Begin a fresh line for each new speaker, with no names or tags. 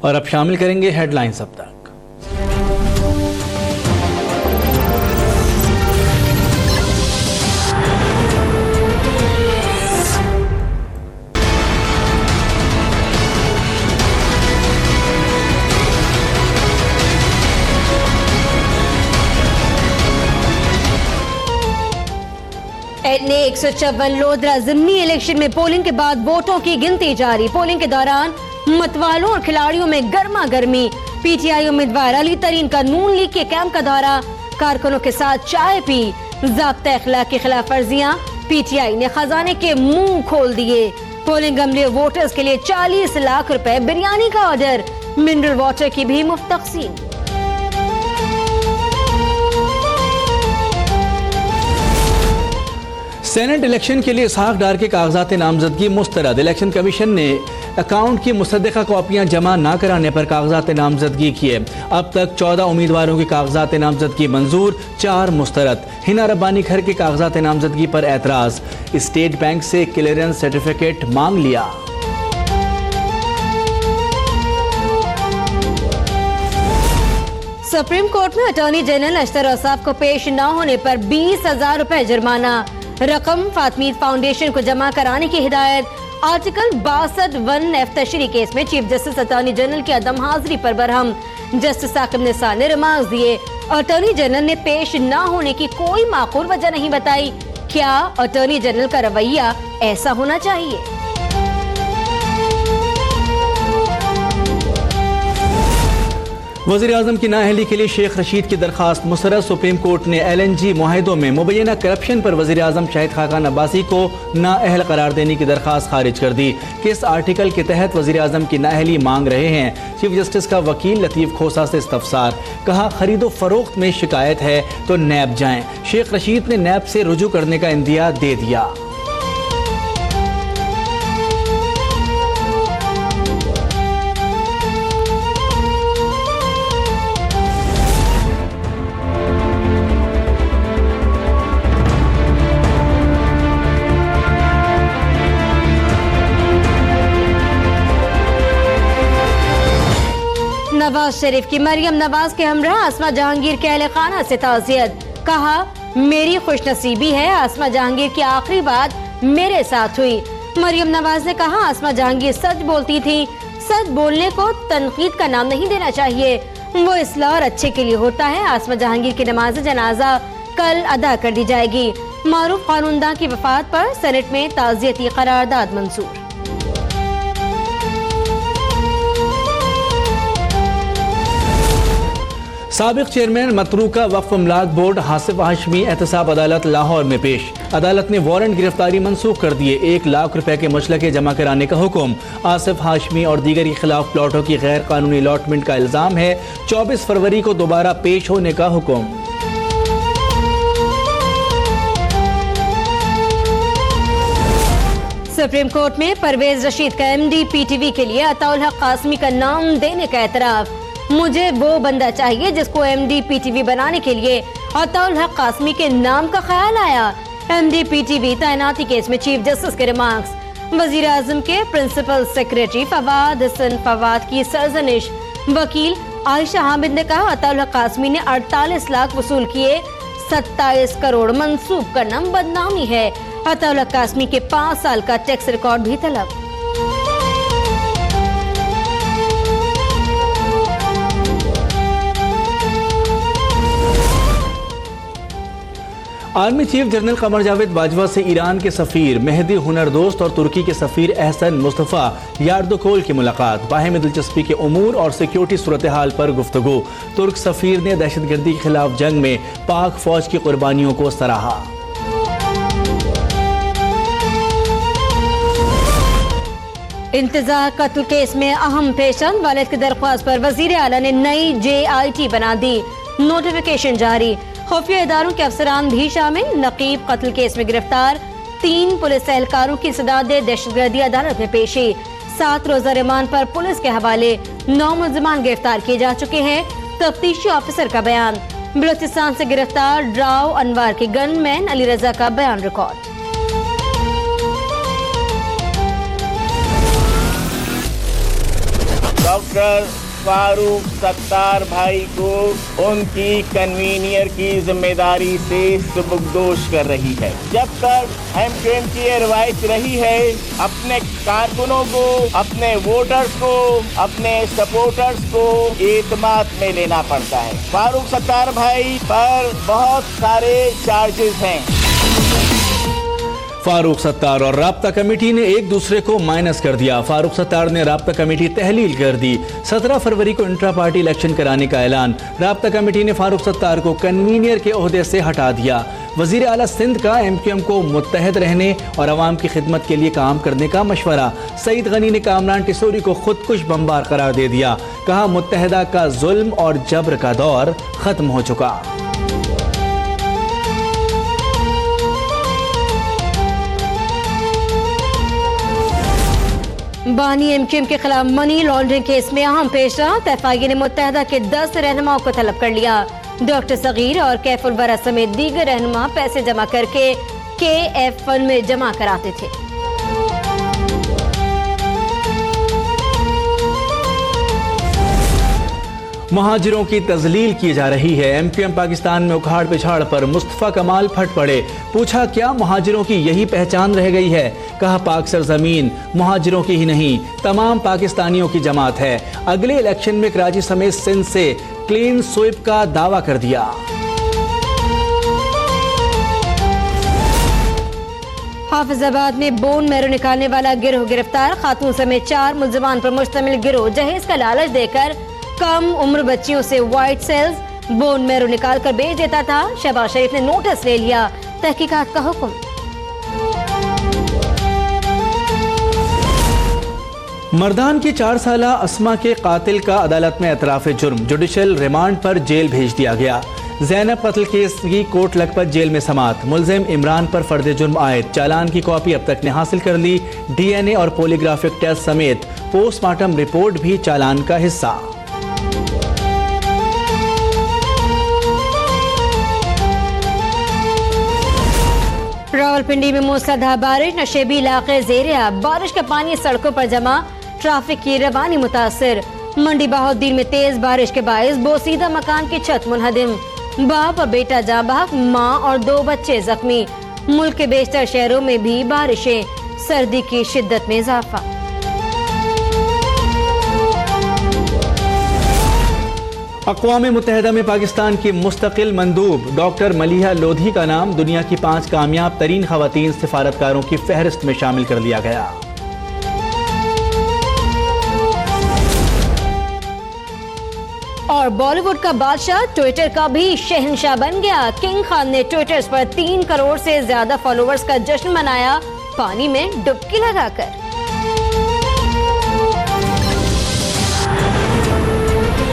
और अब शामिल करेंगे हेडलाइंस अब तक।
ने 154 लोधरा जिमनी इलेक्शन में पोलिंग के बाद वोटों की गिनती जारी। पोलिंग के दौरान मतवालों और खिलाड़ियों में गर्मा गर्मी। पीटीआई उम्मीदवार अली तरीन का नून लीग के कैंप का दौरा, कारकुनों के साथ चाय पी। ज़ाब्ता अखलाक की खिलाफ वर्जियां, पीटीआई ने खजाने के मुंह खोल दिए। पोलिंग अमले वोटर्स के लिए 40 लाख रुपए बिरयानी का ऑर्डर। मिनरल वाटर की भी मुफ्त तकसीम।
सेनेट इलेक्शन के लिए इसहाक डार के कागजात नामजदगी मुस्तरद। इलेक्शन कमीशन ने अकाउंट की मुसद्दका कॉपियां जमा न कराने पर कागजात नामजदगी किए। अब तक 14 उम्मीदवारों की कागजात नामजदगी मंजूर, 4 मुस्तरद। हिना रब्बानी घर के कागजात नामजदगी पर एतराज, स्टेट बैंक से क्लियरेंस सर्टिफिकेट मांग लिया।
सुप्रीम कोर्ट में अटॉर्नी जनरल अशतर औसाफ को पेश न होने पर 20,000 रुपए जुर्माना। रकम फातमीद फाउंडेशन को जमा कराने की हिदायत। आर्टिकल 62(1)F तशरीह केस में चीफ जस्टिस अटॉर्नी जनरल की अदम हाजिरी पर बरहम। जस्टिस साकिब निसार ने रिमार्क्स दिए। अटॉर्नी जनरल ने पेश न होने की कोई माकूल वजह नहीं बताई। क्या अटॉर्नी जनरल का रवैया ऐसा होना चाहिए?
वज़ीर आज़म की नाअहली के लिए शेख रशीद की दरखास्त मुस्तरद। सुप्रीम कोर्ट ने LNG मुआहिदों में मुबैना करप्शन पर वज़ीर आज़म शाहिद खाकान अब्बासी को नाअहल करार देने की दरखास्त खारिज कर दी। किस आर्टिकल के तहत वज़ीर आज़म की नाअहली मांग रहे हैं? चीफ जस्टिस का वकील लतीफ़ खोसा से इस्तफसार। कहा खरीदो फरोख्त में शिकायत है तो नैब जाएं। शेख रशीद ने नैब से रुजू करने का इंदिया दे दिया।
नवाज शरीफ की मरियम नवाज के हमरा आसमा जहांगीर के अहले खाना से ताज़ियत। कहा मेरी खुशनसीबी है आसमा जहांगीर की आखिरी बात मेरे साथ हुई। मरियम नवाज ने कहा आसमा जहांगीर सच बोलती थी। सच बोलने को तनकीद का नाम नहीं देना चाहिए, वो इस्लाह और अच्छे के लिए होता है। आसमा जहांगीर की नमाज जनाजा कल अदा कर दी जाएगी। मारूफ कानूनदा की वफात पर सेनेट में ताज़ियती करारदाद मंजूर।
साबिक चेयरमैन मतरूका वक्फ अमलाक बोर्ड हासिफ हाशमी एहतसाब अदालत लाहौर में पेश। अदालत ने वारंट गिरफ्तारी मंसूख कर दिए। 1 लाख रुपए के मुशलके जमा कराने का हुक्म। आसिफ हाशमी और दीगर के खिलाफ प्लॉटों की गैर कानूनी अलॉटमेंट का इल्जाम है। 24 फरवरी को दोबारा पेश होने का हुक्म।
सुप्रीम कोर्ट में परवेज रशीद का MD PTV के लिए अताउल हक कासमी का नाम देने का एतराफ। मुझे वो बंदा चाहिए जिसको MD PTV बनाने के लिए अताउल हक कासमी के नाम का ख्याल आया। MD PTV तैनाती केस में चीफ जस्टिस के रिमार्क्स। वजीर आजम के प्रिंसिपल सेक्रेटरी फवाद हसन फवाद की सरजनिश। वकील आयशा हामिद ने कहा अताउल हक कासमी ने 48 लाख वसूल किए, 27 करोड़ मंसूब करना बदनामी है। अताउल हक कासमी के 5 साल का टैक्स रिकॉर्ड भी तलब।
Army chief general Qamar Javed Bajwa से ईरान के सफीर मेहदी हुनरदोस्त और तुर्की के सफीर एहसन मुस्तफ़ा यार्दोकोल की मुलाकात। बाहिमी दिलचस्पी के उमूर और सिक्योरिटी सूरत हाल पर गुफ्तगू। तुर्क सफीर ने दहशतगर्दी के खिलाफ जंग में पाक फौज की कुर्बानियों को सराहा।
इंतजार कत्ल केस में अहम पेशन। वालिद की दरख्वास्त पर वजीर आला ने नई JIT बना दी। नोटिफिकेशन जारी। खुफिया इदारों के अफसरान भी शामिल। नकीब कत्ल केस में गिरफ्तार। 3 पुलिस एहलकारों की सदाद दहशतगर्दी अदालत में पेशी। 7 रोजा रिमांड पर पुलिस के हवाले 9 मुल्जिमान गिरफ्तार किए जा चुके हैं। तफ्तीशी ऑफिसर का बयान। बलूचिस्तान से गिरफ्तार ड्राव अनवार के गनमैन अली रजा का बयान रिकॉर्ड।
डॉक्टर फारूक सत्तार भाई को उनकी कन्वीनियर की जिम्मेदारी से सुबुकदोश कर रही है। जब तक MQM की ये रवायत रही है, अपने कारकुनों को, अपने वोटर्स को, अपने सपोर्टर्स को एतमाद में लेना पड़ता है। फारूक सत्तार भाई पर बहुत सारे चार्जेस हैं।
फारूक सत्तार और राब्ता कमेटी ने एक दूसरे को माइनस कर दिया। फारूक सत्तार ने राब्ता कमेटी तहलील कर दी। 17 फरवरी को इंट्रा पार्टी इलेक्शन कराने का ऐलान। राब्ता कमेटी ने फारूक सत्तार को कन्वीनियर के ओहदे से हटा दिया। वजीर आला सिंध का MQM को मुत्तहद रहने और अवाम की खिदमत के लिए काम करने का मशवरा। सईद गनी ने कामरान टिसोरी को खुदकुश बमबार करार दे दिया। कहा, मुत्तहदा का जुल्म और जबर का दौर खत्म हो चुका।
बानी MQM के खिलाफ मनी लॉन्ड्रिंग केस में अहम पेशरफ। FIA ने मुत्तहदा के 10 रहनुमाओं को तलब कर लिया। डॉक्टर सगीर और कैफुल वरा समेत दीगर रहनुमा पैसे जमा करके KF फंड में जमा कराते थे।
महाजिरों की तजलील की जा रही है। MQM पाकिस्तान में उखाड़ पिछाड़ पर मुस्तफा कमाल फट पड़े। पूछा, क्या महाजिरों की यही पहचान रह गई है? कहा, पाक सरजमीन महाजिरों की ही नहीं, तमाम पाकिस्तानियों की जमात है। अगले इलेक्शन में कराची समेत सिंध से क्लीन स्वीप का दावा कर दिया।
हाफिजाबाद में बोन मैरो निकालने वाला गिरोह गिरफ्तार। खातून समेत 4 मुल्जिमान पर मुश्तमिल गिरोह जहेज का लालच देकर कम उम्र बच्चियों से व्हाइट सेल्स बोन मैरो निकाल कर बेच देता था। शहबाज शरीफ ने नोटिस ले लिया। तहकीकात का हुक्म।
मर्दान की 4 साला अस्मा के कातिल का अदालत में एतराफ़ जुर्म। जुडिशल रिमांड पर जेल भेज दिया गया। ज़ैनब कत्ल केस की कोर्ट लखपत जेल में समात। मुल्जिम इमरान पर फर्द जुर्म आयद। चालान की कॉपी अब तक ने हासिल कर ली। DNA और पॉलीग्राफिक टेस्ट समेत पोस्टमार्टम रिपोर्ट भी चालान का हिस्सा।
रावलपिंडी में मूसलाधार बारिश। नशेबी इलाके ज़ेरे बारिश का पानी सड़कों पर जमा। ट्रैफिक की रवानी मुतासिर। मंडी बहाउद्दीन में तेज बारिश के बायस बोसीदा मकान की छत मुनहदिम। बाप और बेटा जाँ बहक, माँ और 2 बच्चे जख्मी। मुल्क के बेशतर शहरों में भी बारिशें। सर्दी की शिद्दत में इजाफा।
अक़वाम मुत्तहिदा में पाकिस्तान की मुस्तकिल मंदूब डॉक्टर मलिहा लोधी का नाम दुनिया की 5 कामयाब तरीन ख़वातीन सिफारतकारों की फहरिस्त में शामिल कर लिया गया।
और बॉलीवुड का बादशाह ट्विटर का भी शहंशाह बन गया। किंग खान ने ट्विटर पर 3 करोड़ से ज्यादा फॉलोअर्स का जश्न मनाया, पानी में डुबकी लगाकर।